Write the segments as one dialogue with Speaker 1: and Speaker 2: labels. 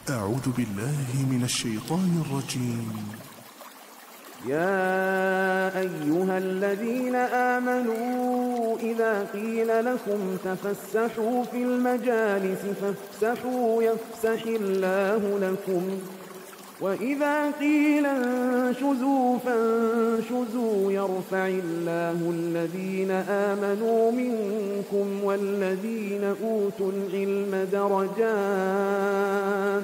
Speaker 1: أعوذ بالله من الشيطان الرجيم.
Speaker 2: يا أيها الذين آمنوا إذا قيل لكم تفسحوا في المجالس فافسحوا يفسح الله لكم وإذا قيل انشزوا فانشزوا يرفع الله الذين آمنوا منكم والذين أوتوا العلم درجات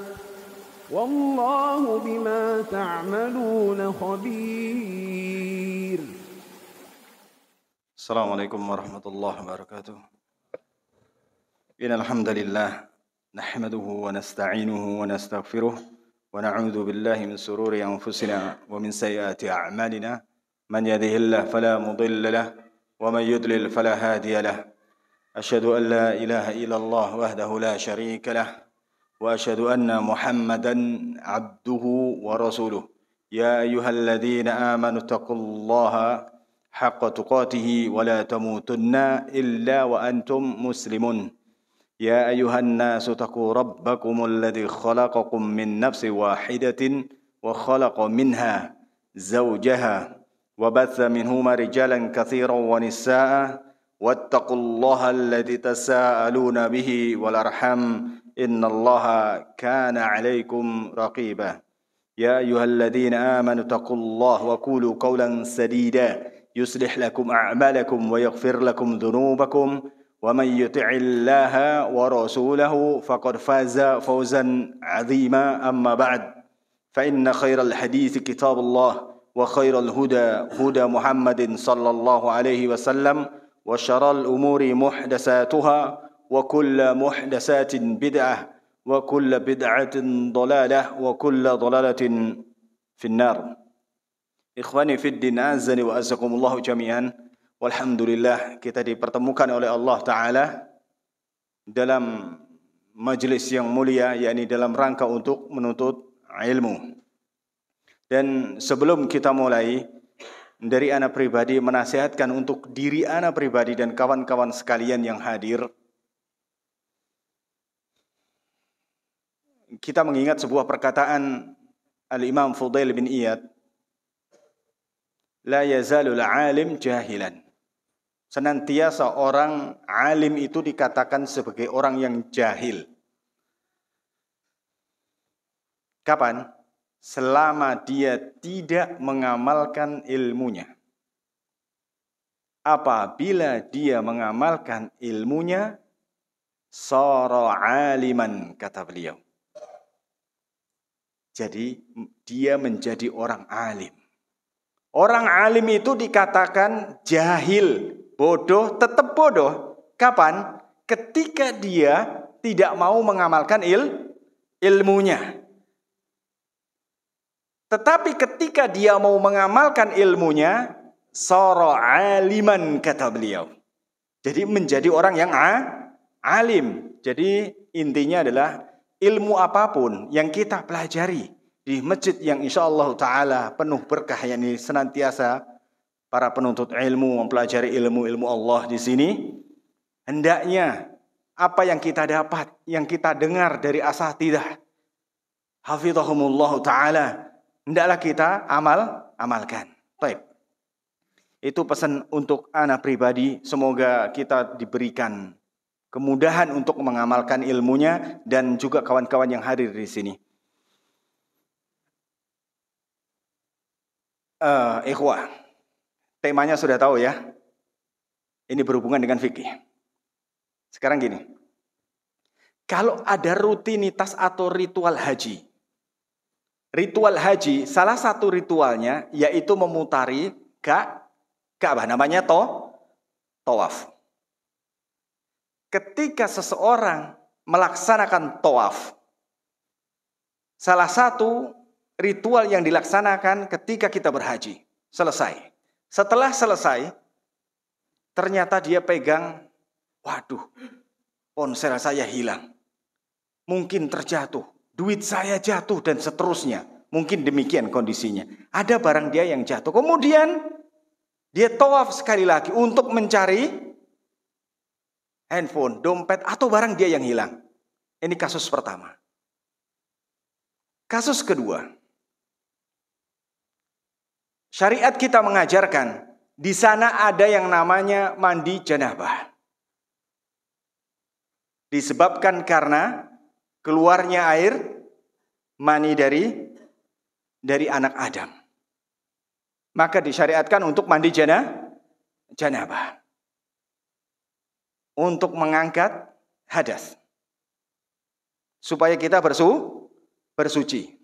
Speaker 2: والله بما تعملون خبير.
Speaker 3: السلام عليكم ورحمة الله وبركاته. إن الحمد لله نحمده ونستعينه ونستغفره ونعوذ بالله من شرور أنفسنا ومن سيئات أعمالنا من يهده الله فلا مضل له ومن يضلل فلا هادي له أشهد أن لا إله إلا الله وحده لا شريك له وأشهد أن محمدا عبده ورسوله يا أيها الذين آمنوا اتقوا الله حق تقاته ولا تموتن إلا وأنتم مسلمون يا أيها الناس اتقوا ربكم الذي خلقكم من نفس واحدة وخلق منها زوجها وبث منهما رجالا كثيرا ونساء واتقوا الله الذي تساءلون به والأرحام إن الله كان عليكم رقيبا يا أيها الذين آمنوا اتقوا الله وقولوا قولا سديدا يصلح لكم أعمالكم ويغفر لكم ذنوبكم ومن يطع الله ورسوله فقد فاز فوزا عظيما أما بعد فإن خير الحديث كتاب الله وخير الهدى هدى محمد صلى الله عليه وسلم وشر الأمور محدثاتها وكل محدثات بدعة وكل بدعة ضلالة وكل ضلالة في النار. Ikhwani fid din azani wa azakumullahu jami'an. Walhamdulillah kita dipertemukan oleh Allah Ta'ala dalam majelis yang mulia, yakni dalam rangka untuk menuntut ilmu. Dan sebelum kita mulai, dari ana pribadi menasihatkan untuk diri ana pribadi dan kawan-kawan sekalian yang hadir, kita mengingat sebuah perkataan Al-Imam Fudail bin Iyad, la yazalul alim jahilan. Senantiasa orang alim itu dikatakan sebagai orang yang jahil. Kapan? Selama dia tidak mengamalkan ilmunya. Apabila dia mengamalkan ilmunya, sara aliman, kata beliau. Jadi dia menjadi orang alim. Orang alim itu dikatakan jahil, bodoh, tetap bodoh. Kapan? Ketika dia tidak mau mengamalkan ilmunya. Tetapi ketika dia mau mengamalkan ilmunya, sara aliman, kata beliau. Jadi menjadi orang yang alim. Jadi intinya adalah ilmu apapun yang kita pelajari di masjid yang insyaallah ta'ala penuh berkah, yakni senantiasa para penuntut ilmu mempelajari ilmu-ilmu Allah di sini, hendaknya apa yang kita dapat, yang kita dengar dari asatidzah hafizahumullah ta'ala, hendaklah kita amalkan. Baik. Itu pesan untuk ana pribadi, semoga kita diberikan kemudahan untuk mengamalkan ilmunya dan juga kawan-kawan yang hadir di sini. Ikhwah, temanya sudah tahu ya. Ini berhubungan dengan fikih. Sekarang gini, kalau ada rutinitas atau ritual haji. Ritual haji, salah satu ritualnya yaitu memutari Ka'bah, namanya tawaf. Ketika seseorang melaksanakan tawaf, salah satu ritual yang dilaksanakan ketika kita berhaji. Selesai. Setelah selesai, ternyata dia pegang, waduh, ponsel saya hilang. Mungkin terjatuh, duit saya jatuh, dan seterusnya. Mungkin demikian kondisinya. Ada barang dia yang jatuh. Kemudian, dia tawaf sekali lagi untuk mencari handphone, dompet, atau barang dia yang hilang. Ini kasus pertama. Kasus kedua, syariat kita mengajarkan di sana ada yang namanya mandi janabah. Disebabkan karena keluarnya air mani dari anak Adam. Maka disyariatkan untuk mandi janabah. Untuk mengangkat hadas. Supaya kita bersuci.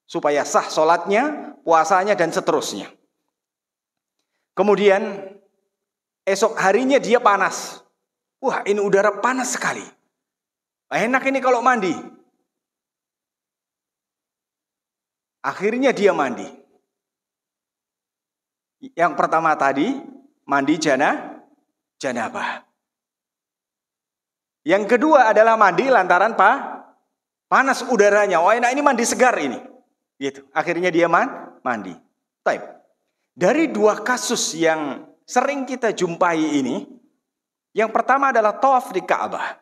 Speaker 3: Supaya sah sholatnya, puasanya, dan seterusnya. Kemudian esok harinya dia panas. Wah, ini udara panas sekali. Enak ini kalau mandi. Akhirnya dia mandi. Yang pertama tadi, mandi janabah. Yang kedua adalah mandi lantaran panas udaranya. Oh, enak ini mandi segar ini. Gitu. Akhirnya dia mandi. Taib. Dari dua kasus yang sering kita jumpai ini, yang pertama adalah tawaf di Ka'bah.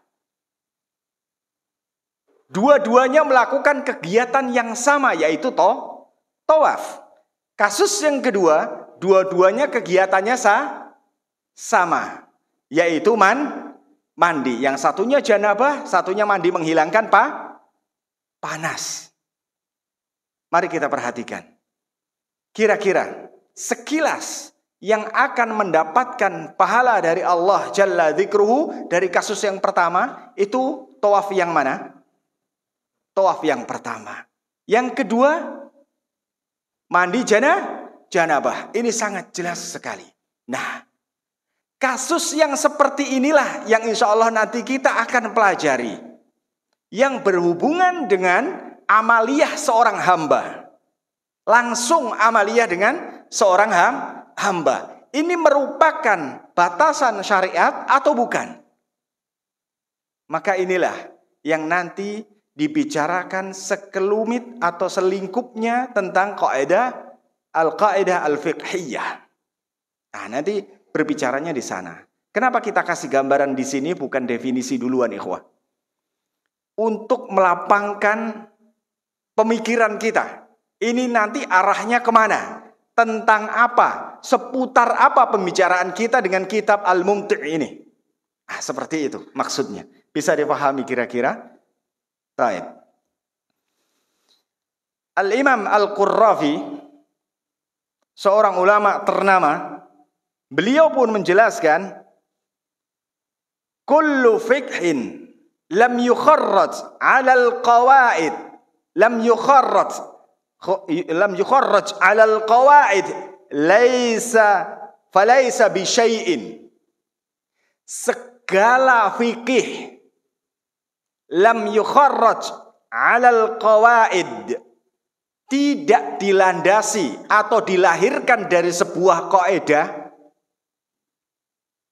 Speaker 3: Dua-duanya melakukan kegiatan yang sama, yaitu tawaf. Kasus yang kedua, dua-duanya kegiatannya sama, yaitu mandi. Yang satunya janabah, satunya mandi menghilangkan panas. Mari kita perhatikan. Kira-kira sekilas yang akan mendapatkan pahala dari Allah Jalla Dzikruhu dari kasus yang pertama, itu tawaf yang mana? Tawaf yang pertama. Yang kedua, mandi janabah. Ini sangat jelas sekali. Nah, kasus yang seperti inilah yang insya Allah nanti kita akan pelajari. Yang berhubungan dengan amaliyah seorang hamba. Langsung amaliyah dengan seorang hamba. Ini merupakan batasan syariat atau bukan? Maka inilah yang nanti dibicarakan sekelumit atau selingkupnya tentang kaidah al-qaidah al-fiqhiyah. Nah, nanti berbicaranya di sana. Kenapa kita kasih gambaran di sini bukan definisi duluan, ikhwah? Untuk melapangkan pemikiran kita. Ini nanti arahnya kemana? Tentang apa? Seputar apa pembicaraan kita dengan kitab Al-Mumti' ini? Nah, seperti itu maksudnya. Bisa dipahami kira-kira? Baik. Al-Imam Al-Qurrafi, seorang ulama ternama, beliau pun menjelaskan, kullu fiqhin lam yukharraj 'ala al-qawaid, lam yukharraj 'ala al-qawaid, falaysa bi syai'in. Segala fikih lam yukharraj 'alal qawaid, tidak dilandasi atau dilahirkan dari sebuah kaidah,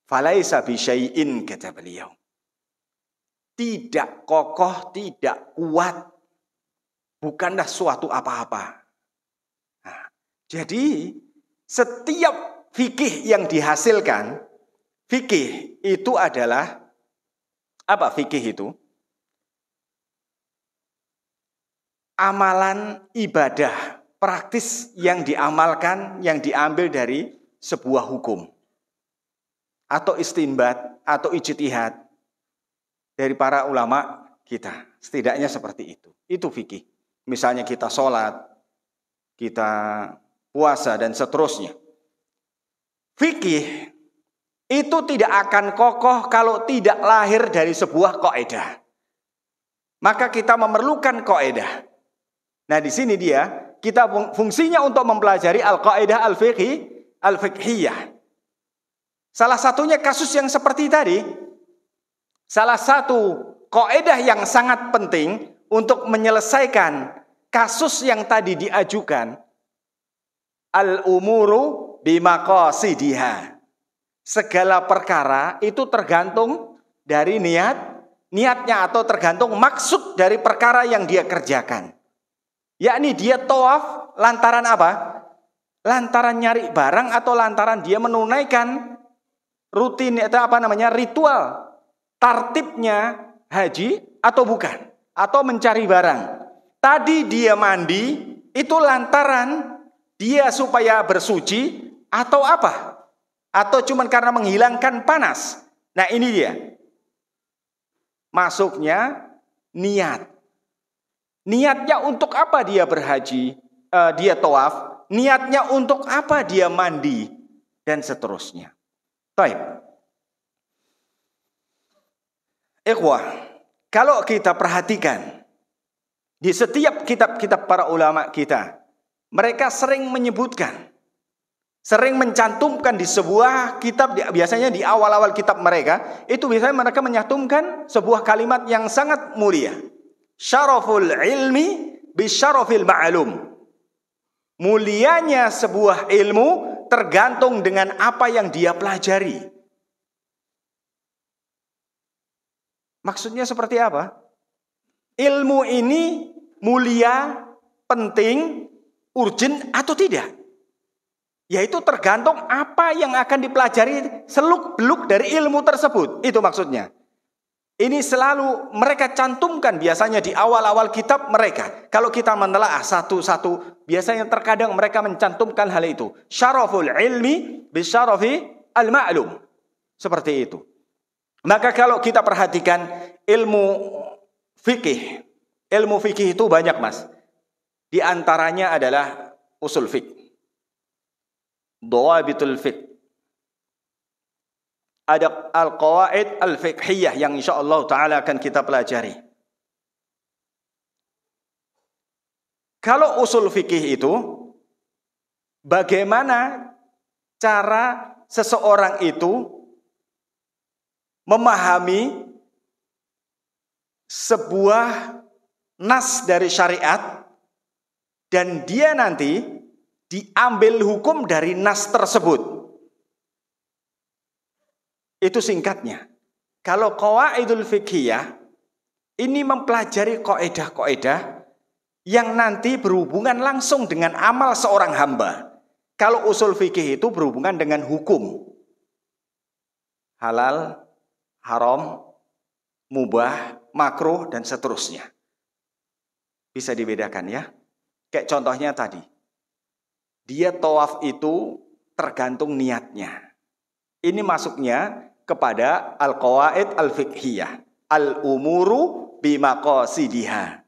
Speaker 3: falaisa bi syai'in, kata beliau. Tidak kokoh, tidak kuat, bukanlah suatu apa-apa. Nah, jadi setiap fikih yang dihasilkan, fikih itu adalah apa? Fikih itu amalan ibadah praktis yang diamalkan, yang diambil dari sebuah hukum atau istinbat atau ijtihad dari para ulama kita. Setidaknya seperti itu. Itu fikih. Misalnya kita sholat, kita puasa dan seterusnya. Fikih itu tidak akan kokoh kalau tidak lahir dari sebuah kaidah. Maka kita memerlukan kaidah. Nah, di sini dia, kita fungsinya untuk mempelajari al-qaidah al-fiqhiyah. Salah satunya kasus yang seperti tadi. Salah satu kaidah yang sangat penting untuk menyelesaikan kasus yang tadi diajukan. Al-umuru bimaqasidiha. Segala perkara itu tergantung dari niatnya atau tergantung maksud dari perkara yang dia kerjakan. Yakni dia tawaf lantaran apa? Lantaran nyari barang atau lantaran dia menunaikan ritual tartibnya haji atau bukan? Atau mencari barang. tadi dia mandi itu lantaran dia supaya bersuci atau apa? Atau cuman karena menghilangkan panas? Nah ini dia. Masuknya niat. Niatnya untuk apa dia berhaji? Dia tawaf. Niatnya untuk apa dia mandi? Dan seterusnya. Baik. Ikhwah, kalau kita perhatikan di setiap kitab-kitab para ulama kita, mereka sering menyebutkan, sering mencantumkan di sebuah kitab, biasanya di awal-awal kitab mereka, itu biasanya mereka menyantumkan sebuah kalimat yang sangat mulia. Syaraful ilmi bisyarafil ma'lum. Mulianya sebuah ilmu tergantung dengan apa yang dia pelajari. Maksudnya seperti apa? Ilmu ini mulia, penting, urgent atau tidak? Yaitu tergantung apa yang akan dipelajari seluk-beluk dari ilmu tersebut. Itu maksudnya. Ini selalu mereka cantumkan biasanya di awal-awal kitab mereka. Kalau kita menelaah satu-satu, biasanya terkadang mereka mencantumkan hal itu. Syaraful ilmi bisyarafi al-ma'lum. Seperti itu. Maka kalau kita perhatikan ilmu fikih. Ilmu fikih itu banyak, Mas. Di antaranya adalah usul fikih. Dhawabitul fiqh. Ada al-qawaid al-fiqhiyah yang insyaallah taala akan kita pelajari. Kalau usul fikih itu bagaimana cara seseorang itu memahami sebuah nas dari syariat dan dia nanti diambil hukum dari nas tersebut. Itu singkatnya. Kalau qawaidul fiqhiyah ini mempelajari kaidah-kaidah yang nanti berhubungan langsung dengan amal seorang hamba. Kalau usul fikih itu berhubungan dengan hukum. Halal, haram, mubah, makruh dan seterusnya. Bisa dibedakan ya. Kayak contohnya tadi. Dia tawaf itu tergantung niatnya. Ini masuknya kepada al-qawaid al-fiqhiyah. Al-umuru bimaqasidiha.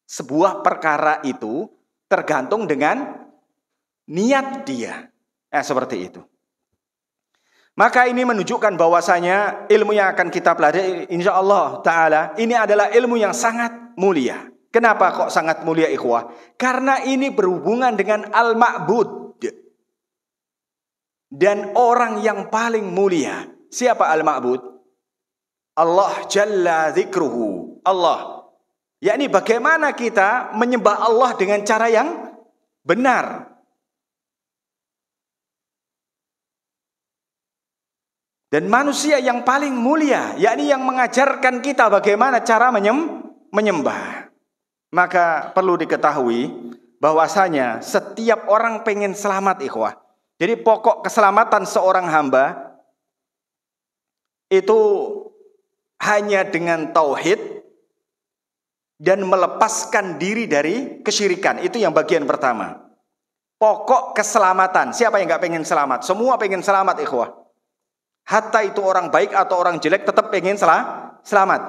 Speaker 3: Sebuah perkara itu tergantung dengan niat dia. Seperti itu. Maka ini menunjukkan bahwasanya ilmu yang akan kita pelajari insyaallah taala ini adalah ilmu yang sangat mulia. Kenapa kok sangat mulia ikhwah? Karena ini berhubungan dengan al-ma'bud. Dan orang yang paling mulia. Siapa al-ma'bud? Allah Jalla Dzikruhu. Allah. Yakni bagaimana kita menyembah Allah dengan cara yang benar. Dan manusia yang paling mulia. Yakni yang mengajarkan kita bagaimana cara menyembah. Maka perlu diketahui bahwasanya setiap orang pengen selamat ikhwah. Jadi pokok keselamatan seorang hamba itu hanya dengan tauhid dan melepaskan diri dari kesyirikan. Itu yang bagian pertama. Pokok keselamatan. Siapa yang gak pengen selamat? Semua pengen selamat ikhwah. Hatta itu orang baik atau orang jelek tetap pengen selamat.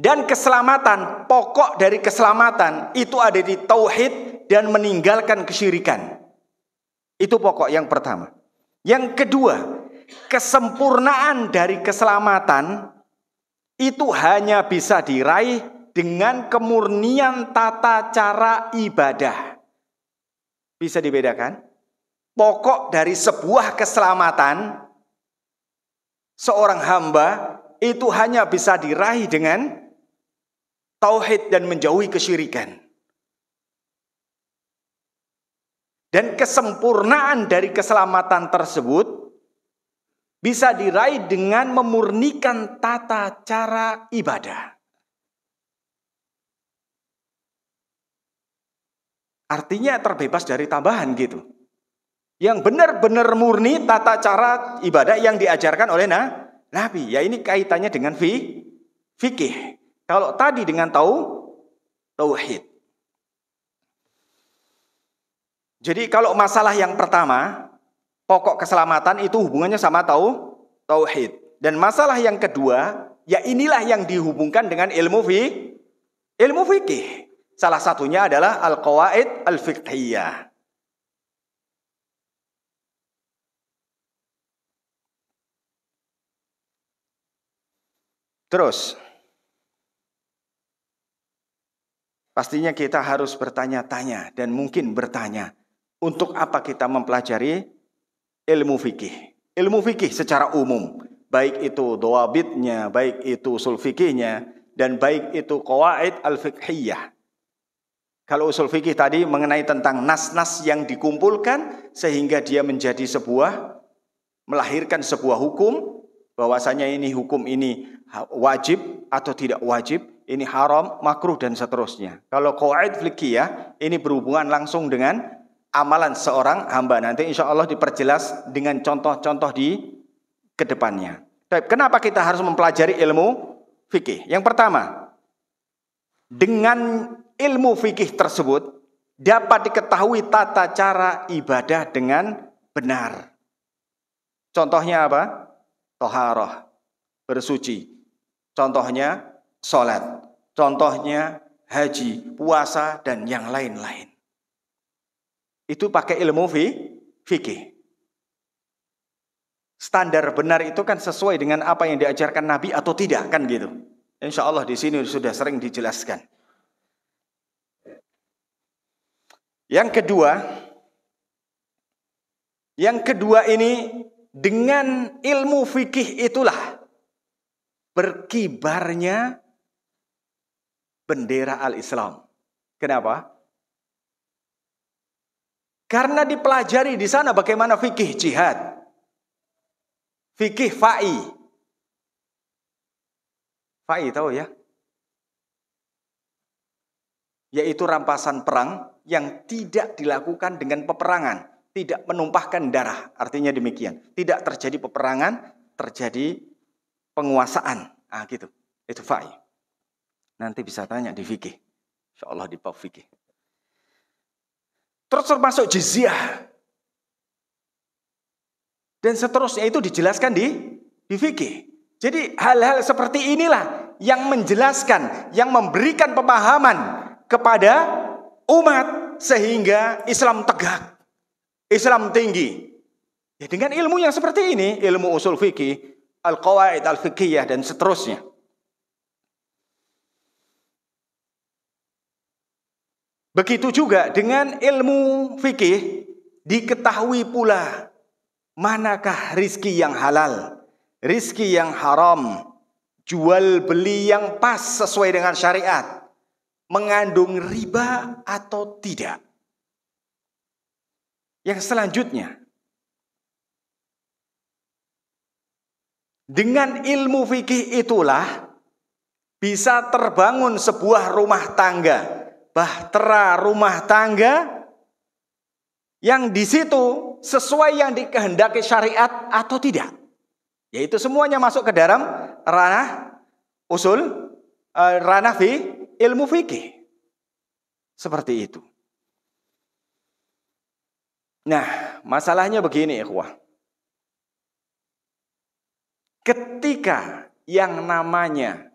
Speaker 3: Dan keselamatan, pokok dari keselamatan itu ada di tauhid dan meninggalkan kesyirikan. Itu pokok yang pertama. Yang kedua, kesempurnaan dari keselamatan itu hanya bisa diraih dengan kemurnian tata cara ibadah. Bisa dibedakan? Pokok dari sebuah keselamatan seorang hamba itu hanya bisa diraih dengan tauhid dan menjauhi kesyirikan. Dan kesempurnaan dari keselamatan tersebut bisa diraih dengan memurnikan tata cara ibadah. Artinya terbebas dari tambahan gitu. Yang benar-benar murni tata cara ibadah yang diajarkan oleh Nabi. Ya ini kaitannya dengan fikih. Kalau tadi dengan tauhid. Jadi kalau masalah yang pertama, pokok keselamatan itu hubungannya sama tauhid. Dan masalah yang kedua, ya inilah yang dihubungkan dengan ilmu fikih. Salah satunya adalah al-qawaid al-fiqhiyah. Terus, pastinya kita harus bertanya-tanya dan mungkin bertanya, untuk apa kita mempelajari ilmu fikih? Ilmu fikih secara umum, baik itu dhawabitnya, baik itu usul fikihnya, dan baik itu qawaid al-fiqhiyah. Kalau usul fikih tadi mengenai tentang nas-nas yang dikumpulkan sehingga dia menjadi melahirkan sebuah hukum, bahwasanya ini hukum ini wajib atau tidak wajib, ini haram, makruh, dan seterusnya. Kalau qawaid fikih ini berhubungan langsung dengan amalan seorang hamba. Nanti insya Allah diperjelas dengan contoh-contoh di kedepannya. Kenapa kita harus mempelajari ilmu fikih? Yang pertama, dengan ilmu fikih tersebut dapat diketahui tata cara ibadah dengan benar. Contohnya apa? Thaharah, bersuci. Contohnya sholat, contohnya haji, puasa, dan yang lain-lain. Itu pakai ilmu fikih. Standar benar itu kan sesuai dengan apa yang diajarkan Nabi atau tidak, kan gitu. Insya Allah di sini sudah sering dijelaskan. Yang kedua ini, dengan ilmu fikih itulah berkibarnya bendera al-Islam. Kenapa? Karena dipelajari di sana bagaimana fikih jihad, fikih fa'i. Fa'i tahu ya? Yaitu rampasan perang yang tidak dilakukan dengan peperangan, tidak menumpahkan darah. Artinya demikian, tidak terjadi peperangan, terjadi penguasaan. Gitu. Itu fa'i. Nanti bisa tanya di fikih. Insyaallah di bab fikih. Terus termasuk jizyah. Dan seterusnya itu dijelaskan di fikih. Jadi hal-hal seperti inilah yang menjelaskan, yang memberikan pemahaman kepada umat sehingga Islam tegak, Islam tinggi. Ya, dengan ilmu yang seperti ini, ilmu usul fikih, al-qawaid al-fiqhiyah, dan seterusnya. Begitu juga dengan ilmu fikih diketahui pula manakah rizki yang halal, rizki yang haram, jual beli yang pas sesuai dengan syariat, mengandung riba atau tidak. Yang selanjutnya, dengan ilmu fikih itulah bisa terbangun sebuah rumah tangga, bahtera rumah tangga yang di situ sesuai yang dikehendaki syariat atau tidak. Yaitu semuanya masuk ke dalam ranah usul, ranah ilmu fikih. Seperti itu. Nah, masalahnya begini, ikhwah. Ketika yang namanya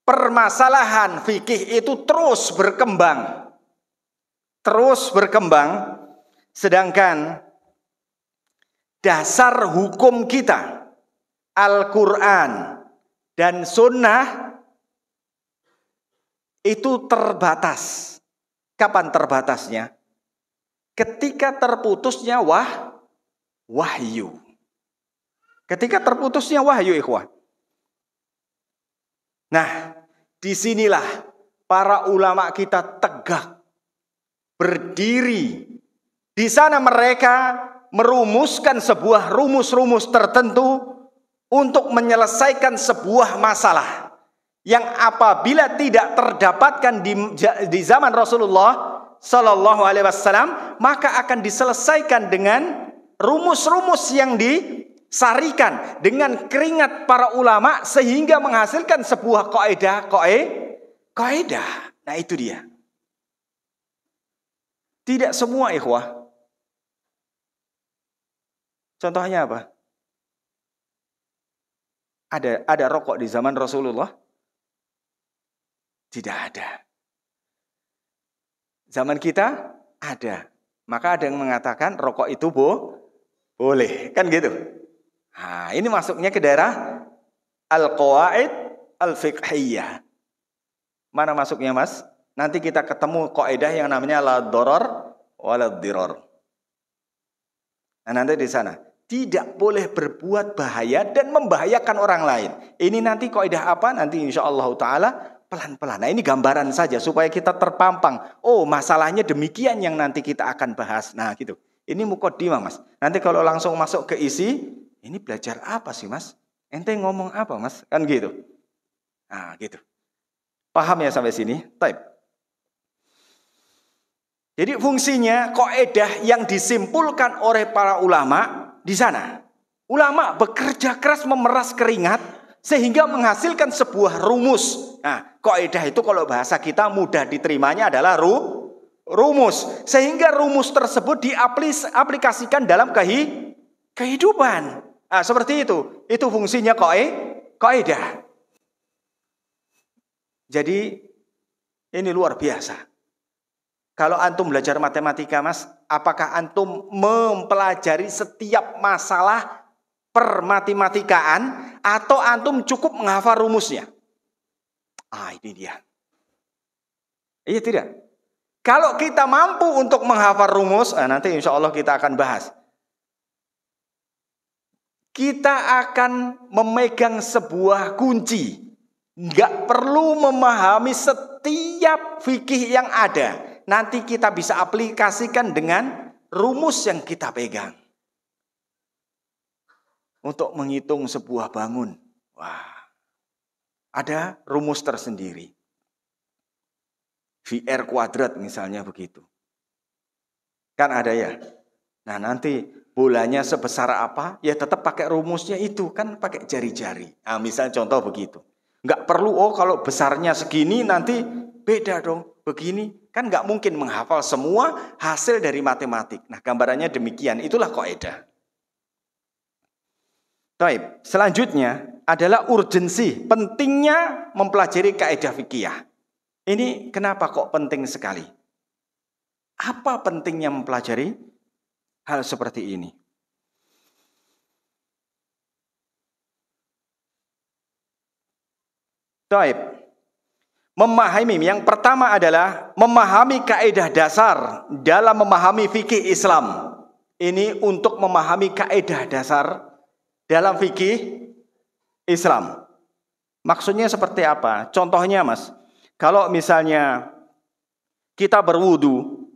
Speaker 3: permasalahan fikih itu terus berkembang, sedangkan dasar hukum kita, Al-Quran dan Sunnah, itu terbatas. Kapan terbatasnya? Ketika terputusnya wahyu. Ketika terputusnya wahyu, ikhwah. Nah, disinilah para ulama kita tegak berdiri. Di sana mereka merumuskan sebuah rumus-rumus tertentu untuk menyelesaikan sebuah masalah yang apabila tidak terdapatkan di zaman Rasulullah Sallallahu Alaihi Wasallam, maka akan diselesaikan dengan rumus-rumus yang disarikan dengan keringat para ulama sehingga menghasilkan sebuah kaidah. Nah, itu dia. Tidak semua, ikhwah. Contohnya apa? Ada rokok di zaman Rasulullah? Tidak ada. Zaman kita ada. Maka ada yang mengatakan rokok itu boleh. Kan gitu. Nah, ini masuknya ke daerah al-qawaid al-fiqhiyah. Mana masuknya, Mas? Nanti kita ketemu kaidah yang namanya la darar wala dirar. Nah, nanti di sana tidak boleh berbuat bahaya dan membahayakan orang lain. Ini nanti kaidah apa? Nanti insyaallah taala pelan-pelan. Nah, ini gambaran saja supaya kita terpampang. Oh, masalahnya demikian yang nanti kita akan bahas. Nah, gitu. Ini mukaddimah, Mas. Nanti kalau langsung masuk ke isi, ini belajar apa sih, Mas? Ente ngomong apa, Mas? Kan gitu. Nah, gitu. Paham ya sampai sini? Taib. Jadi fungsinya kaidah yang disimpulkan oleh para ulama di sana. Ulama bekerja keras memeras keringat sehingga menghasilkan sebuah rumus. Nah, kaidah itu kalau bahasa kita mudah diterimanya adalah rumus. Sehingga rumus tersebut diaplikasikan dalam kehidupan. Nah, seperti itu. Itu fungsinya kaidah. Jadi ini luar biasa. Kalau antum belajar matematika, Mas, apakah antum mempelajari setiap masalah permatematikaan atau antum cukup menghafal rumusnya? Ah, ini dia. Iya tidak? Kalau kita mampu untuk menghafal rumus, nanti insya Allah kita akan bahas. Kita akan memegang sebuah kunci. Nggak perlu memahami setiap fikih yang ada. Nanti kita bisa aplikasikan dengan rumus yang kita pegang. Untuk menghitung sebuah bangun. Wah, ada rumus tersendiri. VR kuadrat misalnya begitu. Kan ada ya. Nah, nanti bolanya sebesar apa? Ya tetap pakai rumusnya itu. Kan pakai jari-jari. Nah, misalnya contoh begitu. Nggak perlu, kalau besarnya segini nanti beda dong. Begini. Kan nggak mungkin menghafal semua hasil dari matematik. Nah, gambarannya demikian. Itulah kaidah. Baik, selanjutnya adalah urgensi. Pentingnya mempelajari kaidah fikih. Ini kenapa kok penting sekali? Apa pentingnya mempelajari hal seperti ini? Baik. Memahami, yang pertama adalah memahami kaidah dasar dalam memahami fikih Islam. Ini untuk memahami kaidah dasar dalam fikih Islam. Maksudnya seperti apa? Contohnya, Mas, kalau misalnya kita berwudu,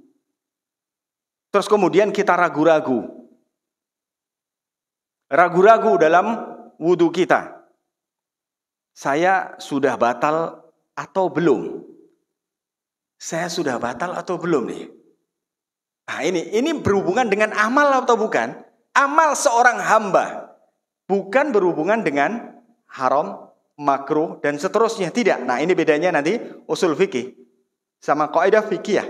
Speaker 3: terus kemudian kita ragu-ragu dalam wudu kita. Saya sudah batal atau belum? Saya sudah batal atau belum nih? Nah, ini berhubungan dengan amal atau bukan? Amal seorang hamba. Bukan berhubungan dengan haram, makruh, dan seterusnya. Tidak. Nah, ini bedanya nanti usul fikih sama kaidah fikih.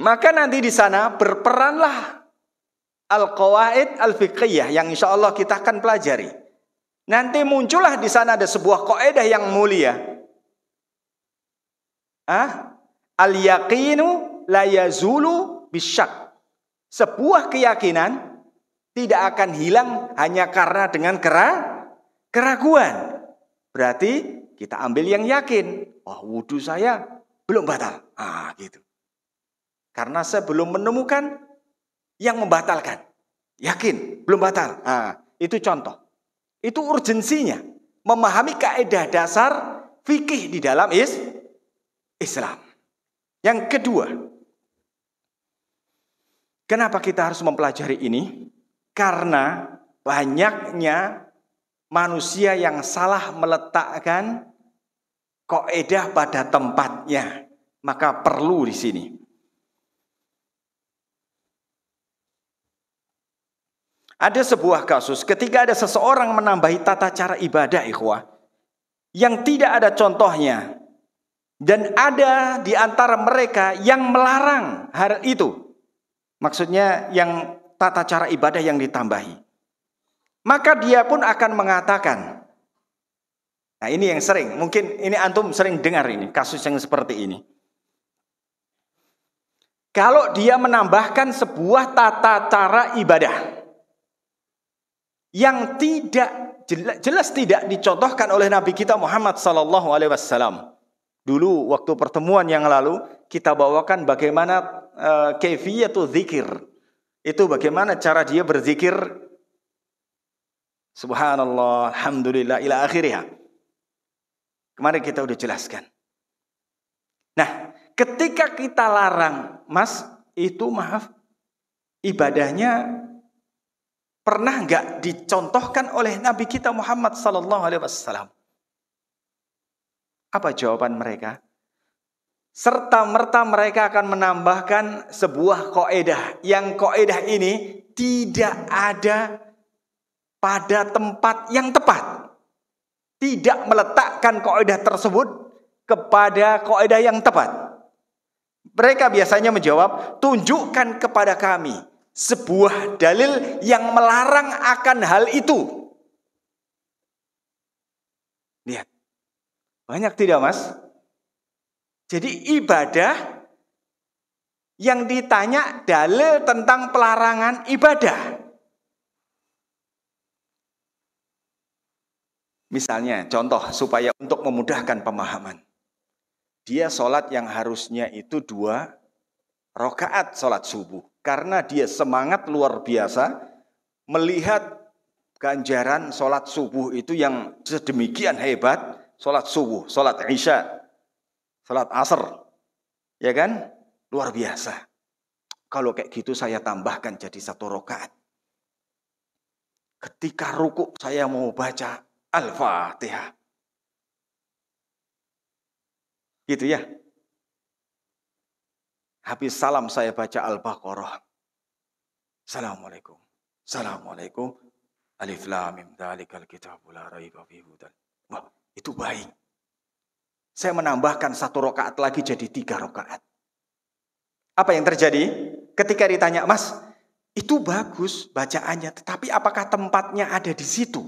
Speaker 3: Maka nanti di sana berperanlah al-qawaid al-fiqhiyah yang insya Allah kita akan pelajari. Nanti muncullah di sana ada sebuah kaidah yang mulia. Al-yaqinu la yazulu bisyak. Sebuah keyakinan tidak akan hilang hanya karena dengan keraguan. Berarti kita ambil yang yakin. Oh, wudu saya belum batal. Gitu. Karena saya belum menemukan yang membatalkan. Yakin, belum batal. Itu contoh. Itu urgensinya. Memahami kaidah dasar fikih di dalam Islam. Yang kedua, kenapa kita harus mempelajari ini? Karena banyaknya manusia yang salah meletakkan kaidah pada tempatnya. Maka perlu di sini. Ada sebuah kasus ketika ada seseorang menambahi tata cara ibadah, ikhwah, yang tidak ada contohnya. Dan ada di antara mereka yang melarang hal itu. Maksudnya yang tata cara ibadah yang ditambahi. Maka dia pun akan mengatakan. Nah ini yang sering. Mungkin ini antum sering dengar ini. Kasus yang seperti ini. Kalau dia menambahkan sebuah tata cara ibadah. Yang jelas tidak dicontohkan oleh Nabi kita Muhammad SAW. Dulu waktu pertemuan yang lalu kita bawakan bagaimana kaifiyatul zikir. Itu bagaimana cara dia berzikir. Subhanallah, alhamdulillah, ila akhirnya. Kemarin kita udah jelaskan. Nah, ketika kita larang, Mas, itu maaf, ibadahnya pernah nggak dicontohkan oleh Nabi kita Muhammad SAW? Apa jawaban mereka? Serta-merta mereka akan menambahkan sebuah kaidah. Yang kaidah ini tidak ada pada tempat yang tepat. Tidak meletakkan kaidah tersebut kepada kaidah yang tepat. Mereka biasanya menjawab, tunjukkan kepada kami sebuah dalil yang melarang akan hal itu. Lihat. Banyak tidak, Mas? Jadi ibadah yang ditanya dalil tentang pelarangan ibadah. Misalnya, contoh supaya untuk memudahkan pemahaman. Dia sholat yang harusnya itu 2 rakaat sholat subuh. Karena dia semangat luar biasa melihat ganjaran sholat subuh itu yang sedemikian hebat. Sholat subuh, sholat isya, sholat asar. Ya kan? Luar biasa. Kalau kayak gitu saya tambahkan jadi 1 rakaat. Ketika ruku saya mau baca Al-Fatihah. Gitu ya. Habis salam saya baca Al-Baqarah. Assalamualaikum. Assalamualaikum. Alif lam mim dzalikal kitabul la raiba fihi hudan. Wah, itu baik. Saya menambahkan 1 rakaat lagi jadi 3 rakaat. Apa yang terjadi? Ketika ditanya, Mas, itu bagus bacaannya, tetapi apakah tempatnya ada di situ?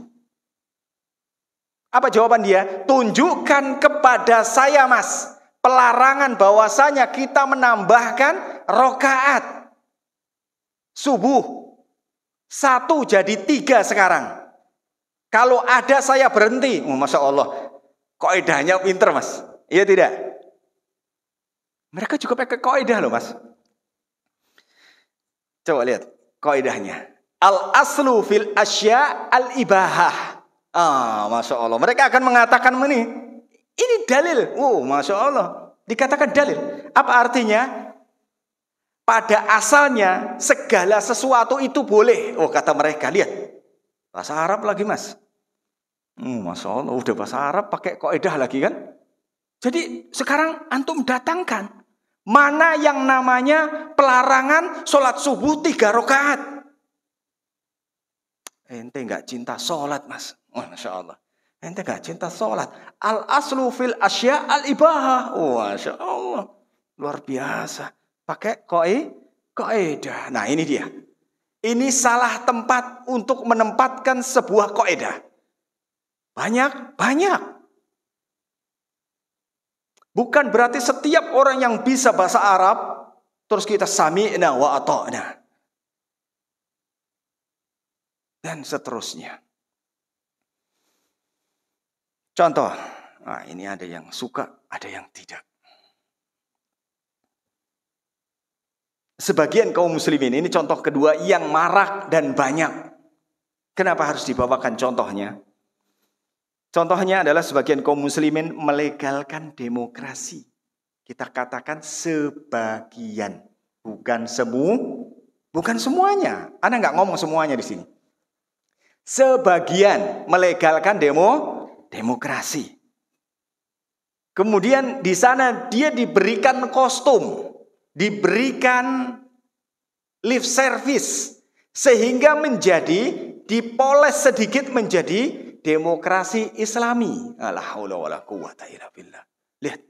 Speaker 3: Apa jawaban dia? Tunjukkan kepada saya, Mas, pelarangan bahwasanya kita menambahkan rakaat subuh 1 jadi 3 sekarang. Kalau ada saya berhenti. Masya Allah. Kaidahnya pinter, Mas. Iya tidak? Mereka juga pakai kaidah loh, Mas. Coba lihat kaidahnya. Al-aslu fil asya al-ibahah. Masya Allah. Mereka akan mengatakan ini dalil. Masya Allah. Dikatakan dalil. Apa artinya? Pada asalnya segala sesuatu itu boleh. Kata mereka. Lihat. Bahasa Arab lagi, Mas. Masya Allah. Udah bahasa Arab pakai kaidah lagi kan? Jadi sekarang antum datangkan. Mana yang namanya pelarangan sholat subuh 3 rakaat. Ente gak cinta sholat, Mas. Masya Allah. Ente gak cinta sholat. Al-aslu fil asya al-ibahah. Masya Allah. Luar biasa. Pakai kaidah. Nah ini dia. Ini salah tempat untuk menempatkan sebuah kaidah. Banyak. Bukan berarti setiap orang yang bisa bahasa Arab terus kita sami'na wa ata'na. Dan seterusnya. Contoh. Nah, ini ada yang suka, ada yang tidak. Sebagian kaum muslimin, ini contoh kedua yang marak dan banyak. Kenapa harus dibawakan contohnya? Contohnya adalah sebagian kaum muslimin melegalkan demokrasi. Kita katakan sebagian, bukan semuanya. Anda nggak ngomong semuanya di sini. Sebagian melegalkan demokrasi. Kemudian di sana dia diberikan kostum, diberikan lip service, sehingga dipoles sedikit menjadi demokrasi Islami. La haula wala quwwata illa billah. Lihat.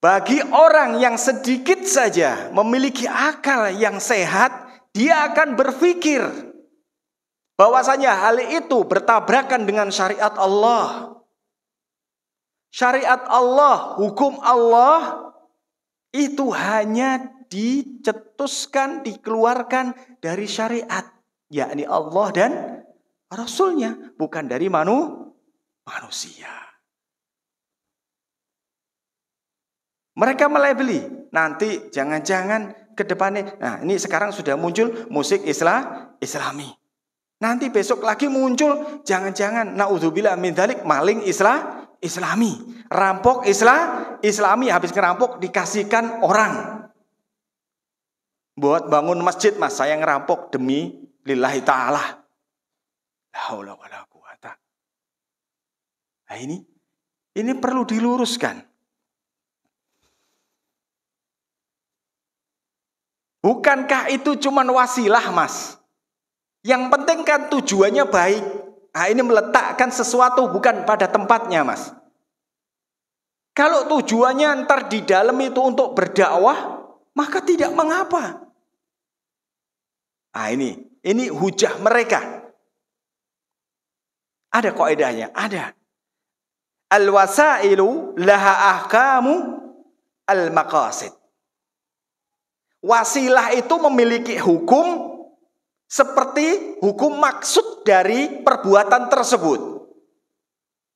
Speaker 3: Bagi orang yang sedikit saja memiliki akal yang sehat, dia akan berpikir bahwasanya hal itu bertabrakan dengan syariat Allah. Syariat Allah, hukum Allah itu hanya dicetuskan, dikeluarkan dari syariat, yakni Allah dan Rasulnya, bukan dari manusia. Mereka melabeli, nanti jangan-jangan ke depannya, nah ini sekarang sudah muncul musik Islami. Nanti besok lagi muncul, jangan-jangan, naudzubillah min dzalik, maling Islami. Rampok Islami, habis ngerampok dikasihkan orang. Buat bangun masjid mas, saya ngerampok demi lillahi ta'ala. La haula wala quwata. Nah ini perlu diluruskan. Bukankah itu cuma wasilah mas? Yang penting kan tujuannya baik. Nah ini meletakkan sesuatu bukan pada tempatnya mas. Kalau tujuannya ntar di dalam itu untuk berdakwah, maka tidak mengapa. Nah ini hujah mereka. Ada kaidahnya, ada. Al-wasailu laha ahkamu al-maqasid. Wasilah itu memiliki hukum seperti hukum maksud dari perbuatan tersebut.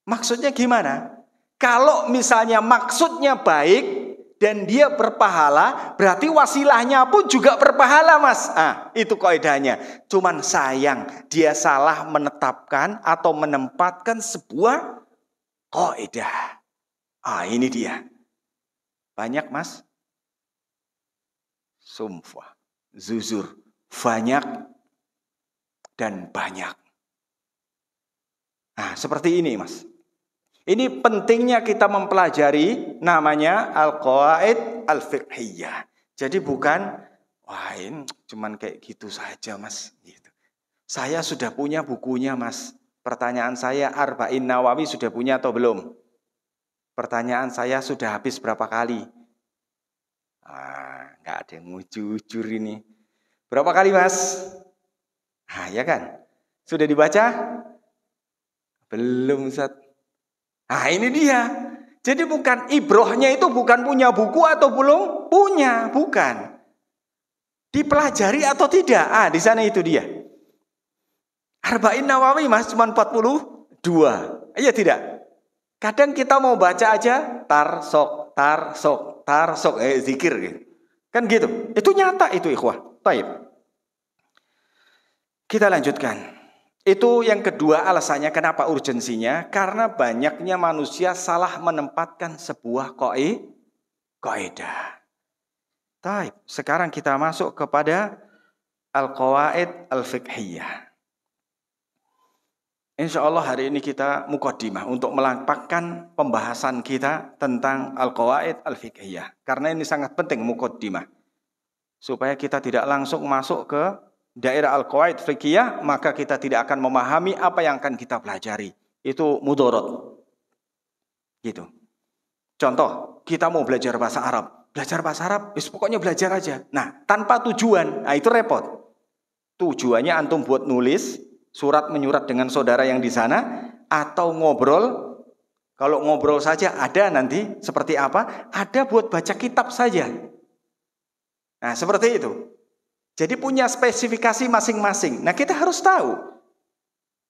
Speaker 3: Maksudnya gimana? Kalau misalnya maksudnya baik dan dia berpahala, berarti wasilahnya pun juga berpahala mas. Ah, itu kaidahnya. Cuman sayang dia salah menetapkan atau menempatkan sebuah kaidah. Ah, ini dia. Banyak mas. Sumpah, zuzur, banyak dan banyak. Nah, seperti ini mas. Ini pentingnya kita mempelajari namanya al-qawaid al-fiqhiyah. Jadi bukan, wah ini cuman kayak gitu saja mas. Gitu. Saya sudah punya bukunya mas. Pertanyaan saya, Arba'in Nawawi sudah punya atau belum? Pertanyaan saya, sudah habis berapa kali? Nggak ada yang mau jujur ini. Berapa kali mas? Nah ya kan? Sudah dibaca? Belum Ustaz. Nah ini dia. Jadi bukan ibrohnya itu bukan punya buku atau belum punya, bukan. Dipelajari atau tidak? Ah di sana itu dia. Arba'in Nawawi mas cuma 42. Iya tidak? Kadang kita mau baca aja tarsok, zikir gitu. Kan gitu. Itu nyata itu ikhwah. Baik. Kita lanjutkan. Itu yang kedua alasannya kenapa urgensinya. Karena banyaknya manusia salah menempatkan sebuah kaidah. Baik. Sekarang kita masuk kepada al-qawaid al-fiqhiyah. Insya Allah hari ini kita muqaddimah untuk melampakkan pembahasan kita tentang al-qawaid al-fiqhiyah. Karena ini sangat penting muqaddimah. Supaya kita tidak langsung masuk ke daerah al-qawaid fiqhiyah, maka kita tidak akan memahami apa yang akan kita pelajari. Itu mudarat. Gitu. Contoh, kita mau belajar bahasa Arab. Belajar bahasa Arab, pokoknya belajar aja. Nah, tanpa tujuan, nah itu repot. Tujuannya antum buat nulis, surat menyurat dengan saudara yang di sana, atau ngobrol. Kalau ngobrol saja ada nanti seperti apa? Ada buat baca kitab saja. Nah seperti itu. Jadi punya spesifikasi masing-masing. Nah kita harus tahu.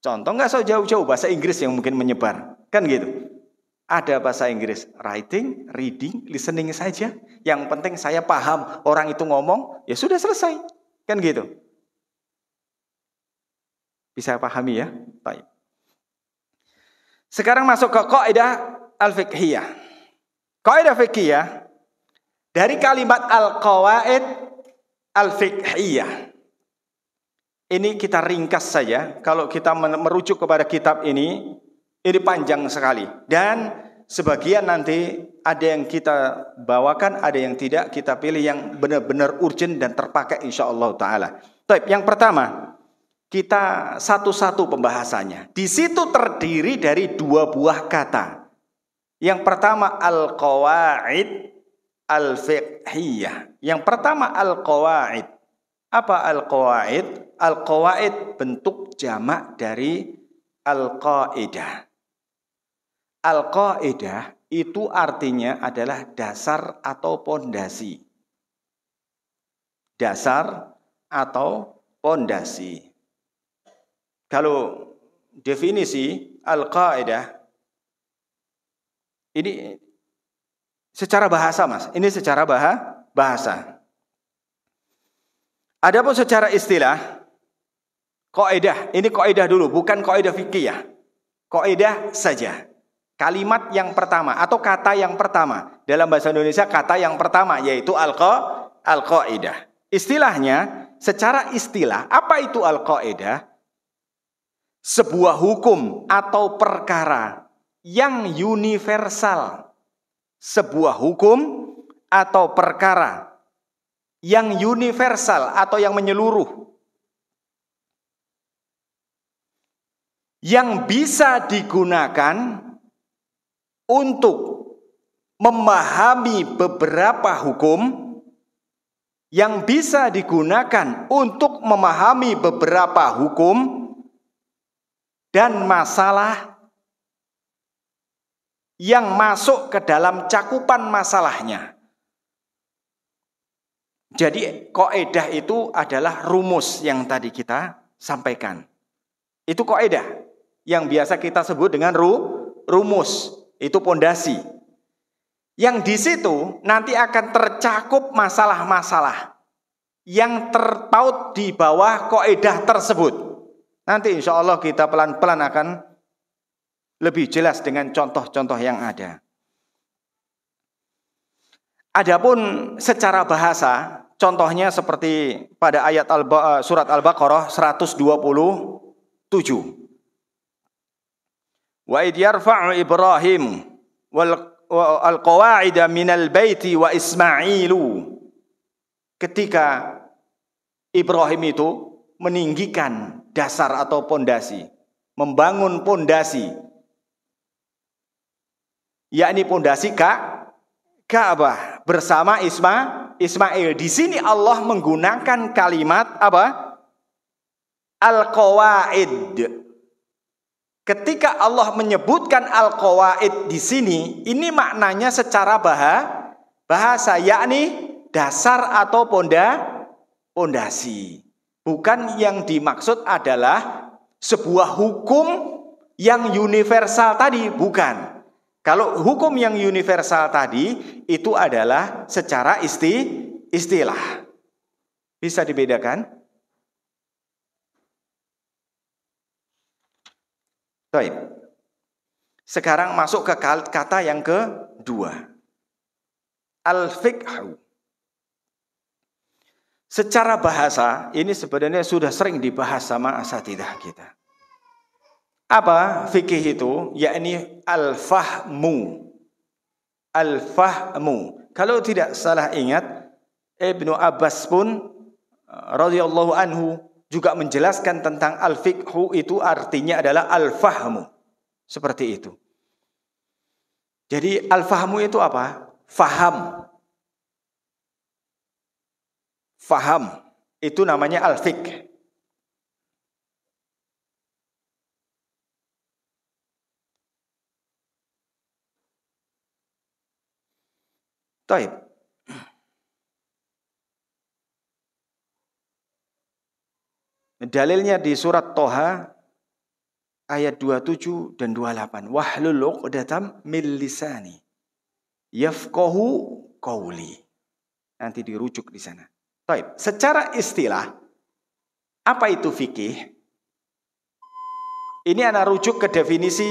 Speaker 3: Contoh nggak so jauh-jauh bahasa Inggris yang mungkin menyebar. Kan gitu. Ada bahasa Inggris writing, reading, listening saja. Yang penting saya paham orang itu ngomong, ya sudah selesai. Kan gitu. Bisa pahami ya? Baik. Sekarang masuk ke kaidah al-fiqhiyah. Kaidah fiqhiyah dari kalimat al-qawaid al-fiqhiyah. Ini kita ringkas saja. Kalau kita merujuk kepada kitab ini panjang sekali. Dan sebagian nanti ada yang kita bawakan, ada yang tidak. Kita pilih yang benar-benar urgent dan terpakai insyaAllah ta'ala. Baik, yang pertama. Kita satu-satu pembahasannya. Di situ terdiri dari dua buah kata. Yang pertama al-qawaid, al-fiqhiyah. Yang pertama al-qawaid. Apa al-qawaid? Al-qawaid bentuk jamak dari al-qaidah. Al-qaidah itu artinya adalah dasar atau pondasi. Dasar atau pondasi. Kalau definisi al-qaidah ini secara bahasa, Mas. Ini secara bahasa. Adapun secara istilah, kaidah, ini kaidah dulu, bukan kaidah fikih ya. Kaidah saja. Kalimat yang pertama atau kata yang pertama. Dalam bahasa Indonesia kata yang pertama yaitu al-qaidah. Istilahnya, secara istilah, apa itu al-qaidah? Sebuah hukum atau perkara yang universal. Sebuah hukum atau perkara yang universal atau yang menyeluruh. Yang bisa digunakan untuk memahami beberapa hukum, yang bisa digunakan untuk memahami beberapa hukum dan masalah yang masuk ke dalam cakupan masalahnya. Jadi kaidah itu adalah rumus yang tadi kita sampaikan. Itu kaidah yang biasa kita sebut dengan rumus. Itu pondasi. Yang di situ nanti akan tercakup masalah-masalah yang terpaut di bawah kaidah tersebut. Nanti insya Allah kita pelan-pelan akan lebih jelas dengan contoh-contoh yang ada. Adapun secara bahasa, contohnya seperti pada ayat surat Al-Baqarah 127. Wa idh yarfa'u Ibrahim wal qawa'ida minal baiti wa Ismailu. Ketika Ibrahim itu meninggikan dasar atau pondasi, membangun pondasi, yakni pondasi Ka'bah bersama Ismail. Di sini Allah menggunakan kalimat apa? Al-qawaid. Ketika Allah menyebutkan al-qawaid di sini, ini maknanya secara bahasa, yakni dasar atau pondasi. Bukan yang dimaksud adalah sebuah hukum yang universal tadi, bukan. Kalau hukum yang universal tadi itu adalah secara istilah. Bisa dibedakan? Baik. Sekarang masuk ke kata yang kedua. Al-fiqhu. Secara bahasa, ini sebenarnya sudah sering dibahas sama asatidzah kita. Apa fikih itu? Yakni al-fahmu. Al-fahmu. Kalau tidak salah ingat, Ibnu Abbas pun radhiyallahu anhu juga menjelaskan tentang al-fiqhu itu artinya adalah al-fahmu. Seperti itu. Jadi al-fahmu itu apa? Faham. Faham. Itu namanya al-fiqh. Taib. Dalilnya di surat Toha ayat 27 dan 28. Wahlul 'uqdatam min lisani yafqahu qawli. Nanti dirujuk di sana. Baik, secara istilah apa itu fikih? Ini ana rujuk ke definisi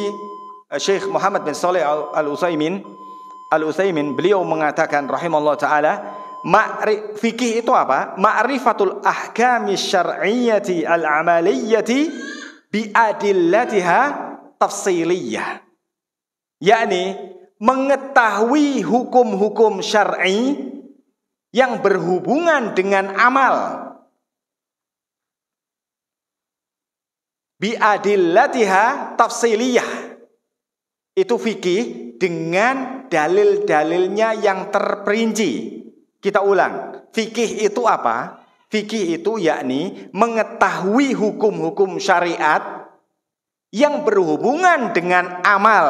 Speaker 3: Syekh Muhammad bin Shalih Al-Utsaimin. Beliau mengatakan rahimallahu taala, fikih itu apa? Ma'rifatul ahkami syar'iyyati al-amaliyyati biadillatiha tafsiliyah. Yakni mengetahui hukum-hukum syar'i yang berhubungan dengan amal. Biadillatiha tafsiliyah. Itu fikih dengan dalil-dalilnya yang terperinci. Kita ulang, fikih itu apa? Fikih itu yakni mengetahui hukum-hukum syariat yang berhubungan dengan amal,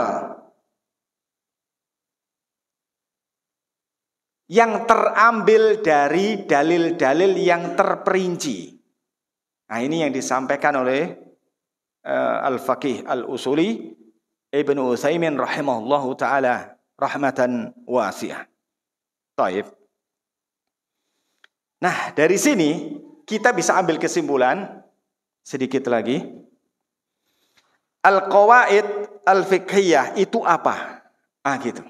Speaker 3: yang terambil dari dalil-dalil yang terperinci. Nah, ini yang disampaikan oleh Al-Faqih Al-Usuli Ibnu Utsaimin rahimahullahu taala rahmatan wasi'ah. Taib. Nah, dari sini kita bisa ambil kesimpulan sedikit lagi. Al-qawaid al-fiqhiyah itu apa? Gitu.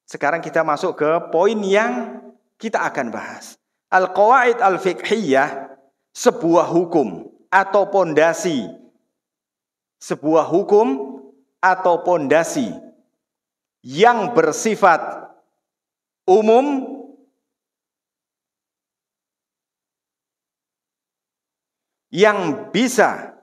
Speaker 3: Sekarang kita masuk ke poin yang kita akan bahas. Al-qawaid al-fiqhiyah, sebuah hukum atau pondasi. Sebuah hukum atau pondasi yang bersifat umum yang bisa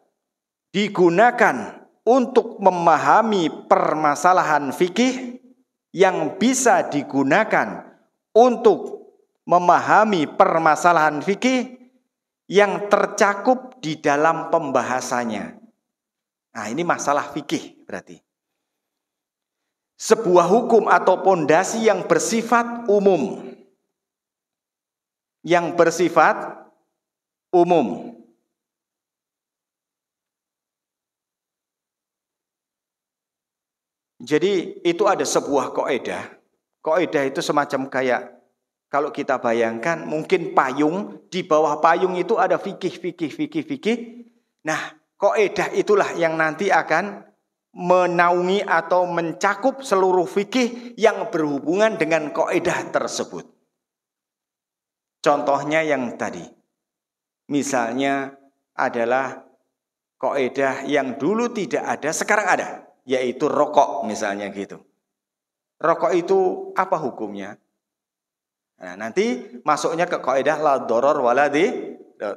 Speaker 3: digunakan untuk memahami permasalahan fikih, yang bisa digunakan untuk memahami permasalahan fikih yang tercakup di dalam pembahasannya. Nah, ini masalah fikih berarti. Sebuah hukum atau pondasi yang bersifat umum. Yang bersifat umum. Jadi itu ada sebuah kaidah. Kaidah itu semacam kayak kalau kita bayangkan mungkin payung, di bawah payung itu ada fikih. Nah, kaidah itulah yang nanti akan menaungi atau mencakup seluruh fikih yang berhubungan dengan kaidah tersebut. Contohnya yang tadi. Misalnya adalah kaidah yang dulu tidak ada, sekarang ada. Yaitu rokok misalnya gitu. Rokok itu apa hukumnya? Nah, nanti masuknya ke kaidah la doror wala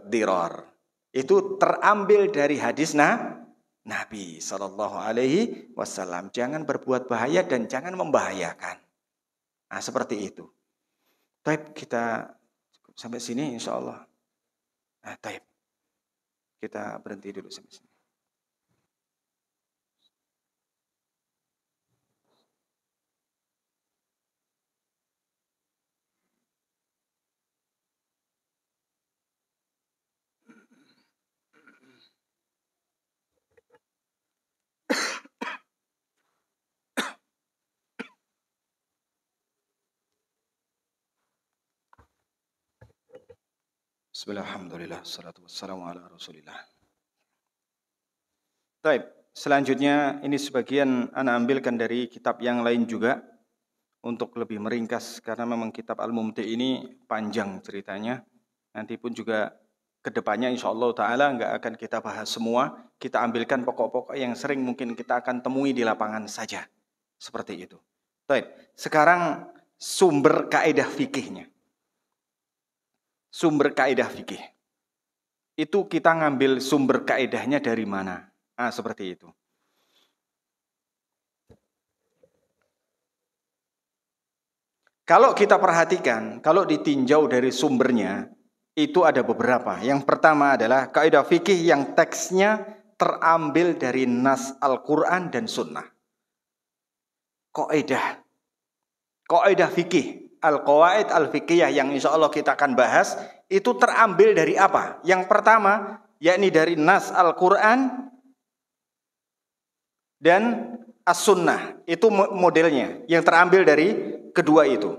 Speaker 3: diror. Itu terambil dari hadis Nabi Sallallahu Alaihi Wasallam. Jangan berbuat bahaya dan jangan membahayakan. Nah, seperti itu. Taib, kita sampai sini insya Allah. Nah, taib. Kita berhenti dulu sampai sini. Bismillahirrahmanirrahim. Assalatu wassalamu ala rasulillah. Baik, selanjutnya ini sebagian ana ambilkan dari kitab yang lain juga untuk lebih meringkas karena memang kitab Al-Mumti ini panjang ceritanya. Nanti pun juga kedepannya insyaallah ta'ala nggak akan kita bahas semua. Kita ambilkan pokok-pokok yang sering mungkin kita akan temui di lapangan saja. Seperti itu. Baik, sekarang sumber kaidah fikihnya. Sumber kaidah fikih. Itu kita ngambil sumber kaidahnya dari mana? Seperti itu. Kalau kita perhatikan, kalau ditinjau dari sumbernya, itu ada beberapa. Yang pertama adalah kaidah fikih yang teksnya terambil dari nas Al-Quran dan Sunnah. Kaidah fikih. Al-qawaid al-fiqhiyah yang insya Allah kita akan bahas itu terambil dari apa? Yang pertama yakni dari nas Al-Quran dan As-Sunnah. Itu modelnya yang terambil dari kedua itu.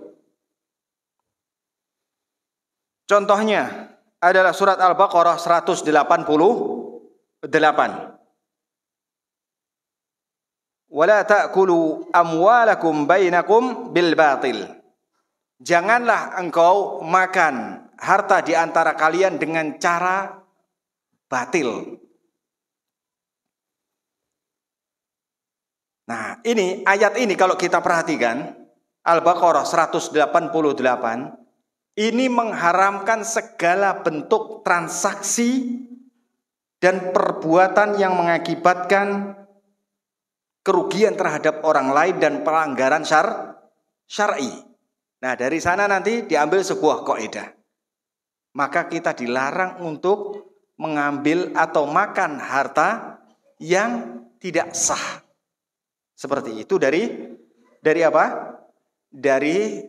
Speaker 3: Contohnya adalah surat Al-Baqarah 188. Wala ta'kulu amwalakum bainakum bil batil. Janganlah engkau makan harta di antara kalian dengan cara batil. Nah, ini ayat ini kalau kita perhatikan Al-Baqarah 188 ini mengharamkan segala bentuk transaksi dan perbuatan yang mengakibatkan kerugian terhadap orang lain dan pelanggaran syar'i. Nah, dari sana nanti diambil sebuah kaidah. Maka kita dilarang untuk mengambil atau makan harta yang tidak sah. Seperti itu dari apa? Dari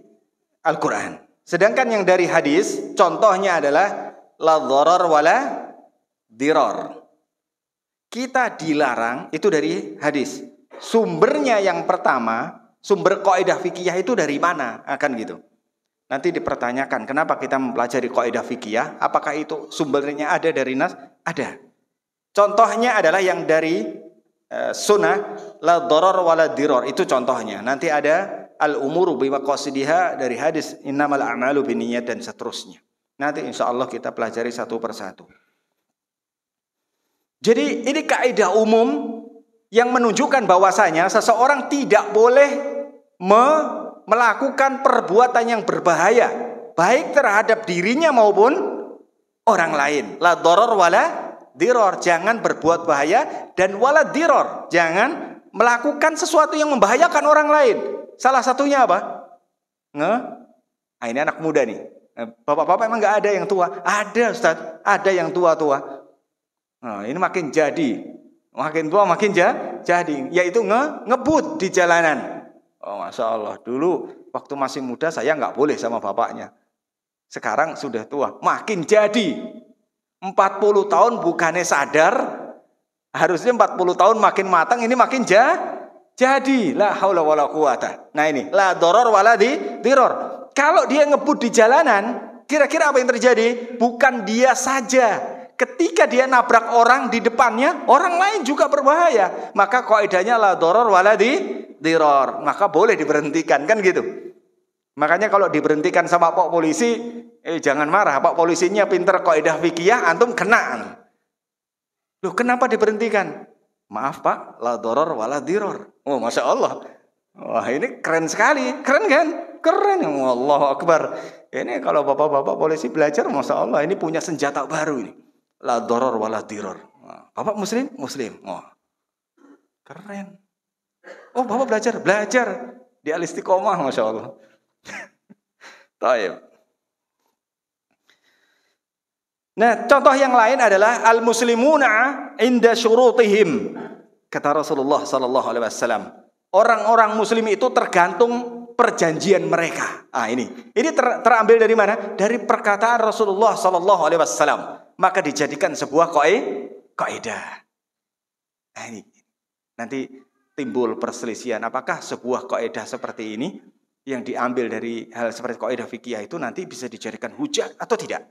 Speaker 3: Al-Quran. Sedangkan yang dari hadis, contohnya adalah la dharar wala dirar. Kita dilarang itu dari hadis. Sumbernya yang pertama, sumber kaidah fikih itu dari mana? Akan gitu. Nanti dipertanyakan, kenapa kita mempelajari kaidah fikih? Apakah itu sumbernya ada dari nas? Ada. Contohnya adalah yang dari sunnah, la dharar wala dirar. Itu contohnya. Nanti ada al-umuru bimaqasidiha dari hadis innamal a'malu binniyat dan seterusnya. Nanti insya Allah kita pelajari satu persatu. Jadi ini kaidah umum yang menunjukkan bahwasanya seseorang tidak boleh melakukan perbuatan yang berbahaya, baik terhadap dirinya maupun orang lain. La dharar wala dirar, jangan berbuat bahaya, dan wala dirar, jangan melakukan sesuatu yang membahayakan orang lain. Salah satunya apa? Ini anak muda nih. Bapak-bapak emang nggak ada yang tua? Ada, Ustaz. Ada yang tua-tua. Nah, ini makin jadi. Makin tua makin jadi. Yaitu ngebut di jalanan. Oh, Masya Allah. Dulu waktu masih muda saya nggak boleh sama bapaknya. Sekarang sudah tua. Makin jadi. 40 tahun bukannya sadar. Harusnya 40 tahun makin matang. Ini makin jadi. La haula wala quwata. Nah ini. La dharar wala dirar. Kalau dia ngebut di jalanan, kira-kira apa yang terjadi? Bukan dia saja. Ketika dia nabrak orang di depannya, orang lain juga berbahaya. Maka kaidahnya la dharar wala dirar. Maka boleh diberhentikan, kan gitu. Makanya kalau diberhentikan sama Pak Polisi, jangan marah. Pak Polisinya pinter kaidah fikih, antum kena. Loh, kenapa diberhentikan? Maaf Pak, la dharar wala dirar. Oh, Masya Allah. Wah, ini keren sekali. Keren kan? Keren. Allahu Akbar. Ini kalau bapak-bapak polisi belajar, Masya Allah, ini punya senjata baru ini. La dharar wala dirar. Bapak muslim? Muslim. Oh, keren. Oh, bapak belajar di Al-Istiqomah, Masya Allah. Taib. Nah, contoh yang lain adalah al-muslimuna inda syurutihim. Kata Rasulullah sallallahu alaihi wasallam, orang-orang muslim itu tergantung perjanjian mereka. Ini terambil dari mana? Dari perkataan Rasulullah sallallahu alaihi wasallam. Maka dijadikan sebuah kaidah. Ini nanti timbul perselisihan, apakah sebuah kaidah seperti ini yang diambil dari hal seperti kaidah fikih itu nanti bisa dijadikan hujah atau tidak?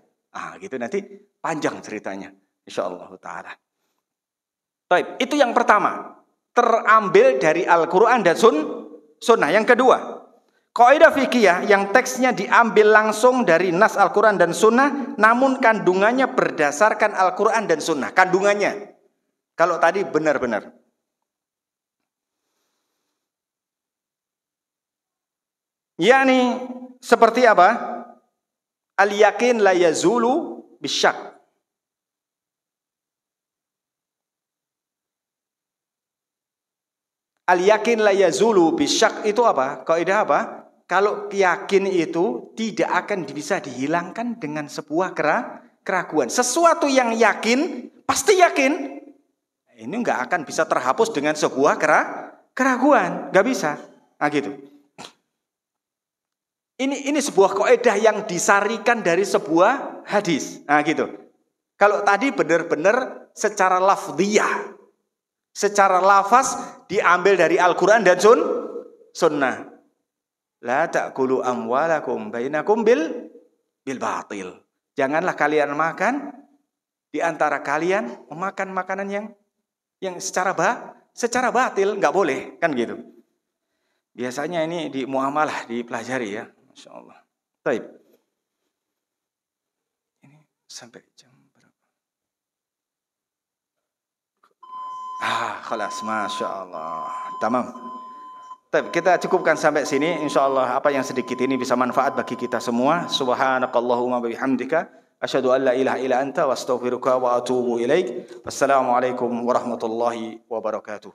Speaker 3: Gitu nanti panjang ceritanya insyaallah taala. Baik, itu yang pertama, terambil dari Al-Qur'an dan sunnah. Yang kedua, kaidah fikih yang teksnya diambil langsung dari nas Al-Qur'an dan sunnah, namun kandungannya berdasarkan Al-Qur'an dan sunnah. Kandungannya. Kalau tadi benar-benar. Yani seperti apa? Al-yakin la yazulu bisyak. Al-yakin la yazulu bisyak itu apa? Kaidah apa? Kalau yakin itu tidak akan bisa dihilangkan dengan sebuah keraguan. Sesuatu yang yakin, pasti yakin. Ini nggak akan bisa terhapus dengan sebuah keraguan. Nggak bisa. Gitu. Ini sebuah kaidah yang disarikan dari sebuah hadis. Gitu. Kalau tadi benar-benar secara lafdhiyah, secara lafaz diambil dari Al-Qur'an dan sunnah. La ta'kulu amwalakum bainakum bil batil. Janganlah kalian makan di antara kalian memakan makanan yang secara batil, enggak boleh, kan gitu. Biasanya ini di muamalah dipelajari ya. Masya Allah. Baik. Ini sampai jam berapa? Khalas. Masya Allah. Tamam. Baik, kita cukupkan sampai sini. Insya Allah apa yang sedikit ini bisa manfaat bagi kita semua. Subhanakallahumma bihamdika. Asyhadu an la ilaha illa anta wa astaghfiruka wa atubu ilaik. Wassalamualaikum warahmatullahi wabarakatuh.